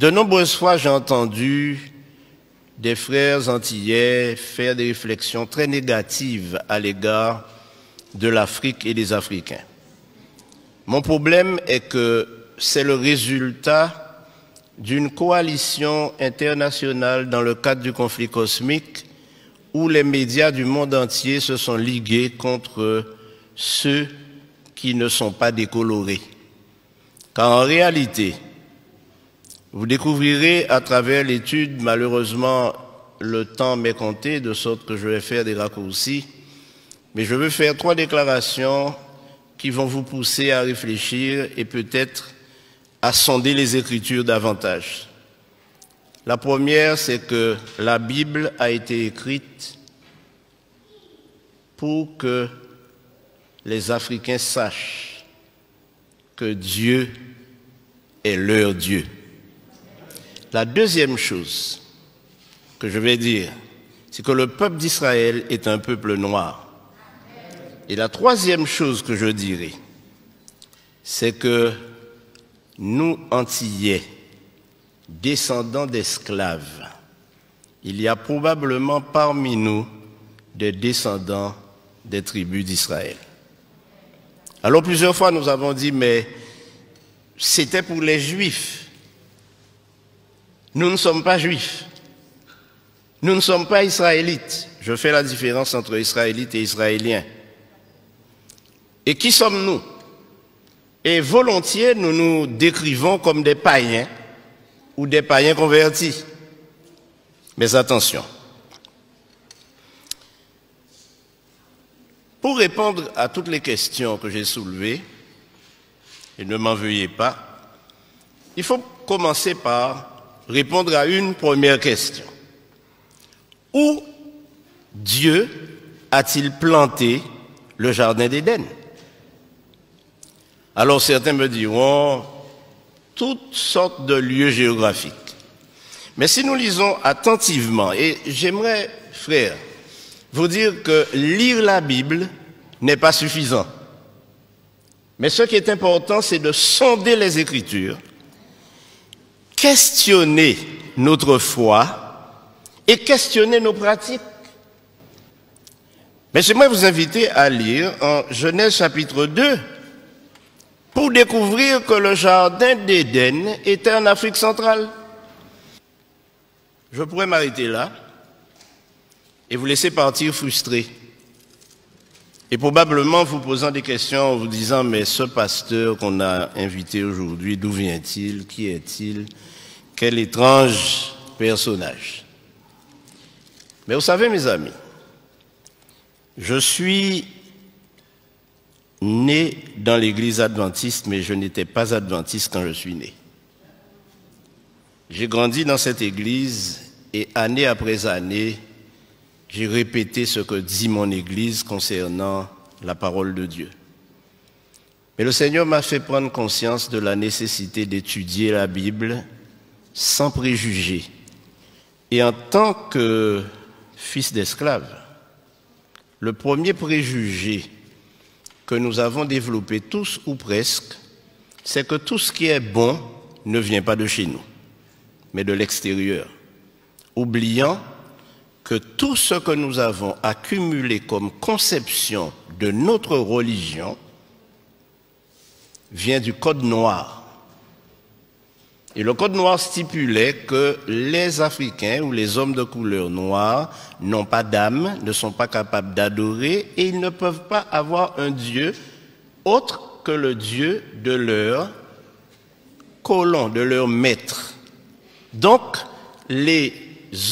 De nombreuses fois, j'ai entendu des frères antillais faire des réflexions très négatives à l'égard de l'Afrique et des Africains. Mon problème est que c'est le résultat d'une coalition internationale dans le cadre du conflit cosmique où les médias du monde entier se sont ligués contre ceux qui ne sont pas décolorés. Car en réalité, vous découvrirez à travers l'étude, malheureusement, le temps m'est compté, de sorte que je vais faire des raccourcis, mais je veux faire 3 déclarations qui vont vous pousser à réfléchir et peut-être à sonder les Écritures davantage. La première, c'est que la Bible a été écrite pour que les Africains sachent que Dieu est leur Dieu. La deuxième chose que je vais dire, c'est que le peuple d'Israël est un peuple noir. Et la troisième chose que je dirai, c'est que nous, Antillais, descendants d'esclaves, il y a probablement parmi nous des descendants des tribus d'Israël. Alors plusieurs fois nous avons dit, mais c'était pour les Juifs. Nous ne sommes pas Juifs. Nous ne sommes pas Israélites. Je fais la différence entre Israélites et Israéliens. Et qui sommes-nous? Et volontiers, nous nous décrivons comme des païens ou des païens convertis. Mais attention. Pour répondre à toutes les questions que j'ai soulevées, et ne m'en veuillez pas, il faut commencer par répondre à une première question. Où Dieu a-t-il planté le jardin d'Éden? Alors certains me diront toutes sortes de lieux géographiques. Mais si nous lisons attentivement, et j'aimerais, frères, vous dire que lire la Bible n'est pas suffisant. Mais ce qui est important, c'est de sonder les Écritures, questionner notre foi et questionner nos pratiques. Mais j'aimerais vous inviter à lire en Genèse chapitre 2 pour découvrir que le jardin d'Éden était en Afrique centrale. Je pourrais m'arrêter là et vous laisser partir frustré. Et probablement vous posant des questions en vous disant, mais ce pasteur qu'on a invité aujourd'hui, d'où vient-il? Qui est-il? Quel étrange personnage. Mais vous savez, mes amis, je suis né dans l'église adventiste, mais je n'étais pas adventiste quand je suis né. J'ai grandi dans cette église et année après année, j'ai répété ce que dit mon église concernant la parole de Dieu. Mais le Seigneur m'a fait prendre conscience de la nécessité d'étudier la Bible sans préjugés. Et en tant que fils d'esclave, le premier préjugé que nous avons développé tous ou presque, c'est que tout ce qui est bon ne vient pas de chez nous, mais de l'extérieur, oubliant que tout ce que nous avons accumulé comme conception de notre religion vient du Code noir. Et le Code noir stipulait que les Africains ou les hommes de couleur noire n'ont pas d'âme, ne sont pas capables d'adorer et ils ne peuvent pas avoir un Dieu autre que le Dieu de leur colon, de leur maître. Donc, les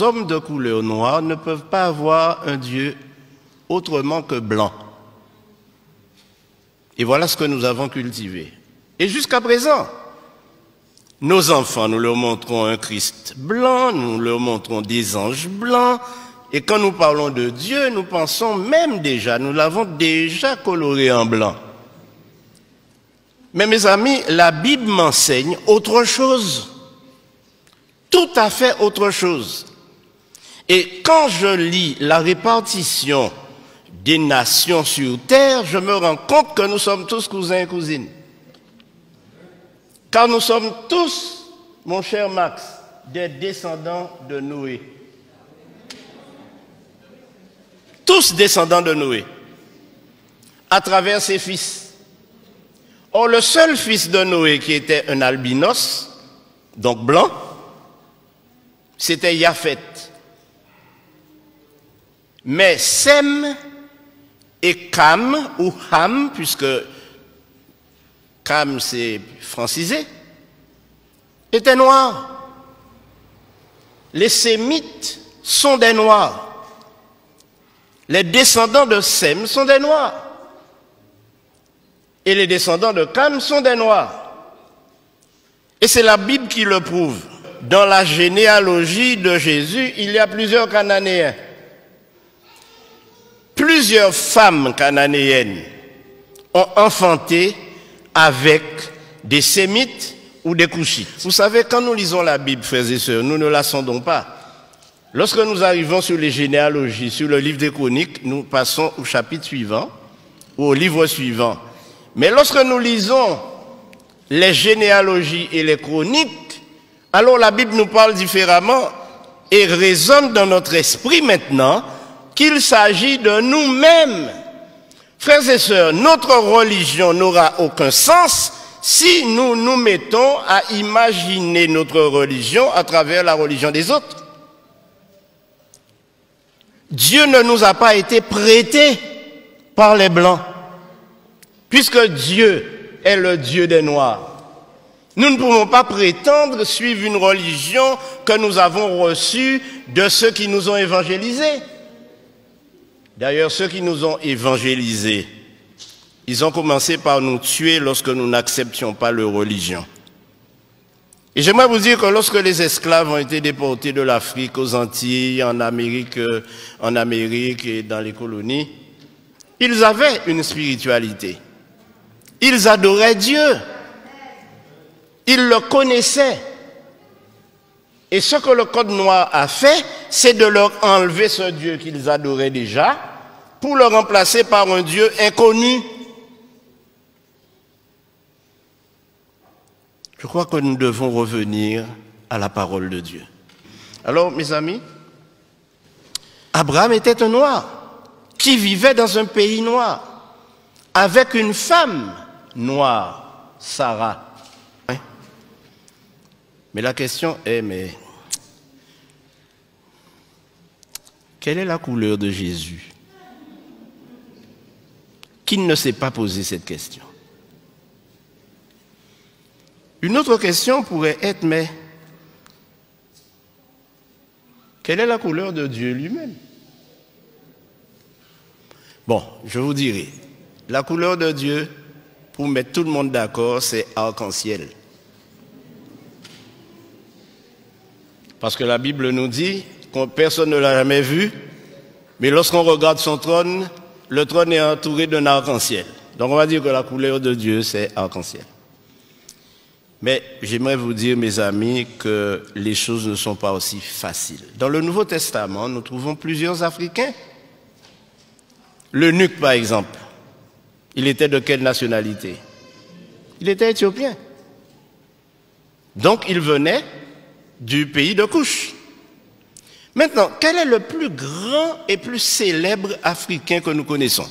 hommes de couleur noire ne peuvent pas avoir un Dieu autrement que blanc. Et voilà ce que nous avons cultivé. Et jusqu'à présent, nos enfants, nous leur montrons un Christ blanc, nous leur montrons des anges blancs, et quand nous parlons de Dieu, nous pensons même déjà, nous l'avons déjà coloré en blanc. Mais mes amis, la Bible m'enseigne autre chose. Tout à fait autre chose. Et quand je lis la répartition des nations sur terre, je me rends compte que nous sommes tous cousins et cousines. Car nous sommes tous mon cher Max, des descendants de Noé. Tous descendants de Noé, à travers ses fils. Or, le seul fils de Noé qui était un albinos, donc blanc, c'était Japheth. Mais Sem et Cam, ou Ham, puisque Cam c'est francisé, étaient noirs. Les Sémites sont des noirs. Les descendants de Sem sont des noirs. Et les descendants de Cam sont des noirs. Et c'est la Bible qui le prouve. Dans la généalogie de Jésus, il y a plusieurs Cananéens. Plusieurs femmes cananéennes ont enfanté avec des Sémites ou des Couchites. Vous savez, quand nous lisons la Bible, frères et sœurs, nous ne la sondons pas. Lorsque nous arrivons sur les généalogies, sur le livre des Chroniques, nous passons au chapitre suivant ou au livre suivant. Mais lorsque nous lisons les généalogies et les chroniques, alors la Bible nous parle différemment et résonne dans notre esprit maintenant qu'il s'agit de nous-mêmes. Frères et sœurs, notre religion n'aura aucun sens si nous nous mettons à imaginer notre religion à travers la religion des autres. Dieu ne nous a pas été prêté par les Blancs, puisque Dieu est le Dieu des Noirs. Nous ne pouvons pas prétendre suivre une religion que nous avons reçue de ceux qui nous ont évangélisés. D'ailleurs, ceux qui nous ont évangélisés, ils ont commencé par nous tuer lorsque nous n'acceptions pas leur religion. Et j'aimerais vous dire que lorsque les esclaves ont été déportés de l'Afrique aux Antilles, en Amérique et dans les colonies, ils avaient une spiritualité. Ils adoraient Dieu. Ils le connaissaient. Et ce que le Code noir a fait, c'est de leur enlever ce Dieu qu'ils adoraient déjà pour le remplacer par un Dieu inconnu. Je crois que nous devons revenir à la parole de Dieu. Alors, mes amis, Abraham était un noir qui vivait dans un pays noir avec une femme noire, Sarah. Mais la question est, mais quelle est la couleur de Jésus? Qui ne s'est pas posé cette question? Une autre question pourrait être, mais quelle est la couleur de Dieu lui-même? Bon, je vous dirai, la couleur de Dieu, pour mettre tout le monde d'accord, c'est arc-en-ciel. Parce que la Bible nous dit que personne ne l'a jamais vu, mais lorsqu'on regarde son trône, le trône est entouré d'un arc-en-ciel. Donc on va dire que la couleur de Dieu, c'est arc-en-ciel. Mais j'aimerais vous dire, mes amis, que les choses ne sont pas aussi faciles. Dans le Nouveau Testament, nous trouvons plusieurs Africains. L'eunuque, par exemple, il était de quelle nationalité? Il était éthiopien. Donc il venait du pays de Couche. Maintenant, quel est le plus grand et plus célèbre Africain que nous connaissons?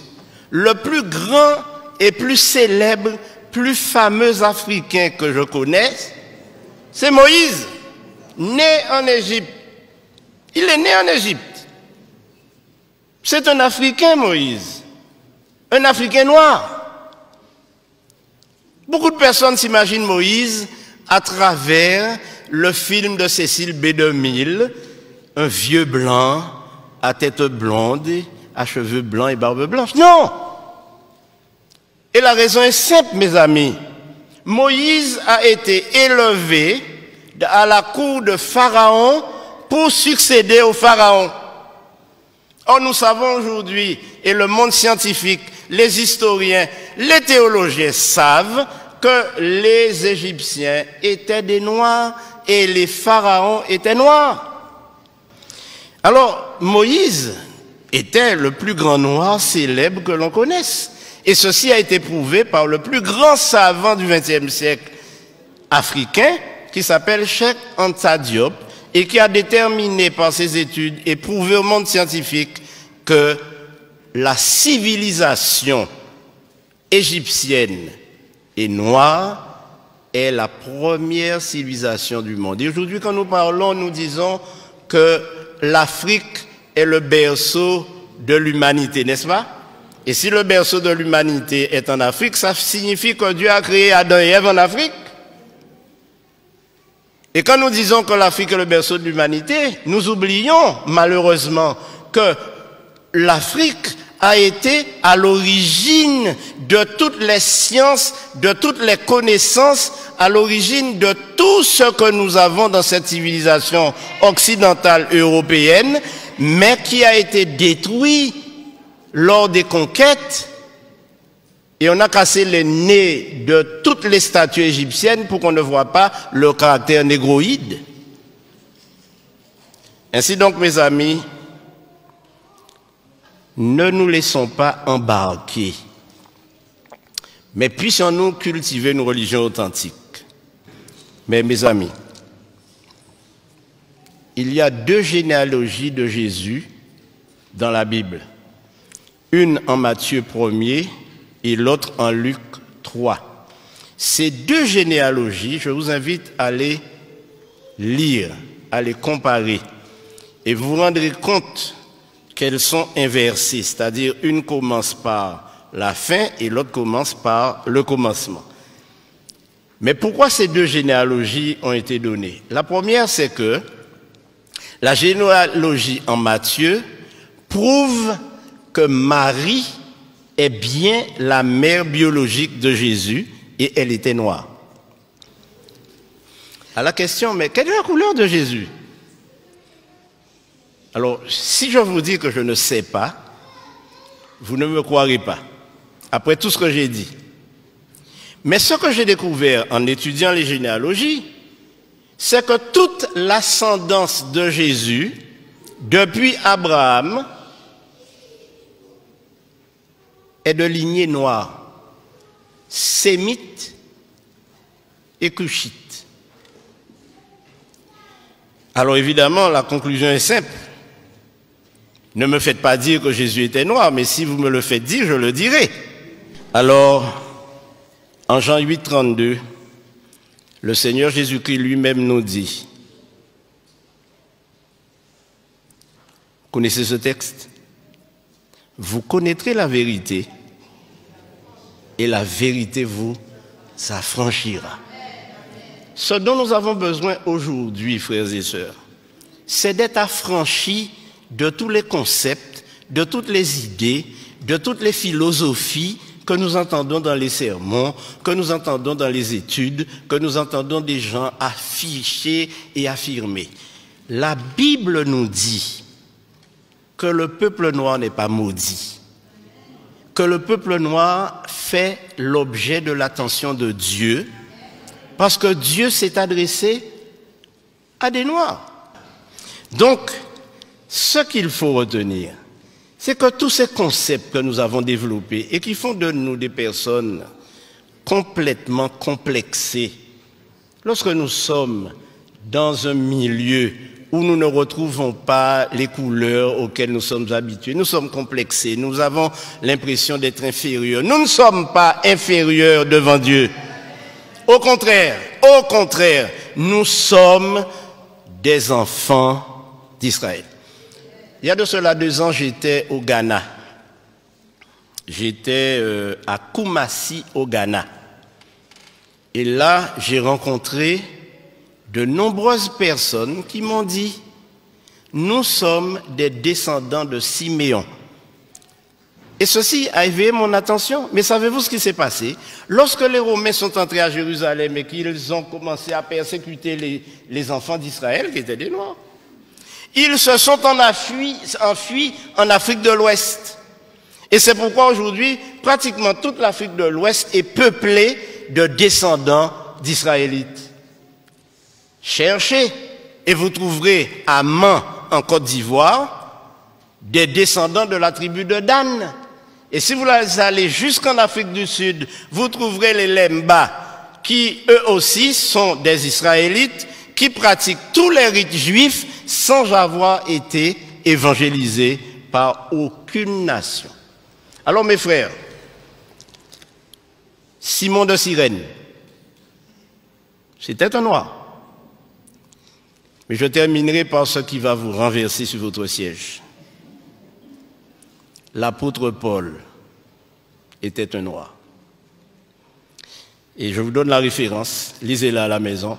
Le plus grand et plus célèbre, plus fameux Africain que je connaisse, c'est Moïse, né en Égypte. Il est né en Égypte. C'est un Africain, Moïse. Un Africain noir. Beaucoup de personnes s'imaginent Moïse à travers le film de Cécile B. DeMille, un vieux blanc à tête blonde, à cheveux blancs et barbe blanche. Non! Et la raison est simple, mes amis. Moïse a été élevé à la cour de Pharaon pour succéder au Pharaon. Or, nous savons aujourd'hui, et le monde scientifique, les historiens, les théologiens savent que les Égyptiens étaient des Noirs et les pharaons étaient noirs. Alors, Moïse était le plus grand noir célèbre que l'on connaisse. Et ceci a été prouvé par le plus grand savant du XXe siècle africain, qui s'appelle Cheikh Anta Diop et qui a déterminé par ses études et prouvé au monde scientifique que la civilisation égyptienne et noire est la première civilisation du monde. Et aujourd'hui, quand nous parlons, nous disons que l'Afrique est le berceau de l'humanité, n'est-ce pas? Et si le berceau de l'humanité est en Afrique, ça signifie que Dieu a créé Adam et Ève en Afrique. Et quand nous disons que l'Afrique est le berceau de l'humanité, nous oublions malheureusement que l'Afrique a été à l'origine de toutes les sciences, de toutes les connaissances, à l'origine de tout ce que nous avons dans cette civilisation occidentale européenne, mais qui a été détruit lors des conquêtes, et on a cassé les nez de toutes les statues égyptiennes pour qu'on ne voit pas le caractère négroïde. Ainsi donc, mes amis, ne nous laissons pas embarquer, mais puissions-nous cultiver une religion authentique. Mais mes amis, il y a 2 généalogies de Jésus dans la Bible. Une en Matthieu 1er et l'autre en Luc 3. Ces 2 généalogies, je vous invite à les lire, à les comparer, et vous vous rendrez compte qu'elles sont inversées, c'est-à-dire une commence par la fin et l'autre commence par le commencement. Mais pourquoi ces 2 généalogies ont été données? La première, c'est que la généalogie en Matthieu prouve que Marie est bien la mère biologique de Jésus et elle était noire. À la question, mais quelle est la couleur de Jésus? Alors, si je vous dis que je ne sais pas, vous ne me croirez pas, après tout ce que j'ai dit. Mais ce que j'ai découvert en étudiant les généalogies, c'est que toute l'ascendance de Jésus, depuis Abraham, est de lignée noire, sémite et cushite. Alors évidemment, la conclusion est simple. Ne me faites pas dire que Jésus était noir, mais si vous me le faites dire, je le dirai. Alors, en Jean 8, 32, le Seigneur Jésus-Christ lui-même nous dit, connaissez ce texte? Vous connaîtrez la vérité et la vérité vous affranchira. Ce dont nous avons besoin aujourd'hui, frères et sœurs, c'est d'être affranchis de tous les concepts, de toutes les idées, de toutes les philosophies que nous entendons dans les sermons, que nous entendons dans les études, que nous entendons des gens afficher et affirmer. La Bible nous dit que le peuple noir n'est pas maudit, que le peuple noir fait l'objet de l'attention de Dieu, parce que Dieu s'est adressé à des noirs. Donc, ce qu'il faut retenir, c'est que tous ces concepts que nous avons développés et qui font de nous des personnes complètement complexées, lorsque nous sommes dans un milieu où nous ne retrouvons pas les couleurs auxquelles nous sommes habitués, nous sommes complexés, nous avons l'impression d'être inférieurs. Nous ne sommes pas inférieurs devant Dieu. Au contraire, nous sommes des enfants d'Israël. Il y a de cela 2 ans, j'étais au Ghana. J'étais à Kumasi, au Ghana. Et là, j'ai rencontré de nombreuses personnes qui m'ont dit « Nous sommes des descendants de Siméon ». Et ceci a éveillé mon attention. Mais savez-vous ce qui s'est passé? Lorsque les Romains sont entrés à Jérusalem et qu'ils ont commencé à persécuter les enfants d'Israël, qui étaient des Noirs, ils se sont enfuis en Afrique de l'Ouest. Et c'est pourquoi aujourd'hui, pratiquement toute l'Afrique de l'Ouest est peuplée de descendants d'Israélites. Cherchez et vous trouverez à Man, en Côte d'Ivoire, des descendants de la tribu de Dan. Et si vous allez jusqu'en Afrique du Sud, vous trouverez les Lemba, qui eux aussi sont des Israélites, qui pratiquent tous les rites juifs sans avoir été évangélisés par aucune nation. Alors mes frères, Simon de Cyrène, c'était un noir. Mais je terminerai par ce qui va vous renverser sur votre siège. L'apôtre Paul était un noir. Et je vous donne la référence, lisez-la à la maison.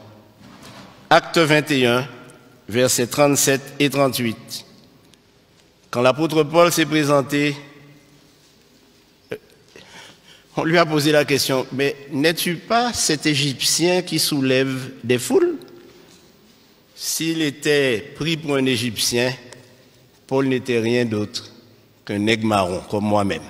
Acte 21, versets 37 et 38. Quand l'apôtre Paul s'est présenté, on lui a posé la question, mais n'es-tu pas cet Égyptien qui soulève des foules? S'il était pris pour un Égyptien, Paul n'était rien d'autre qu'un nègre marron, comme moi-même.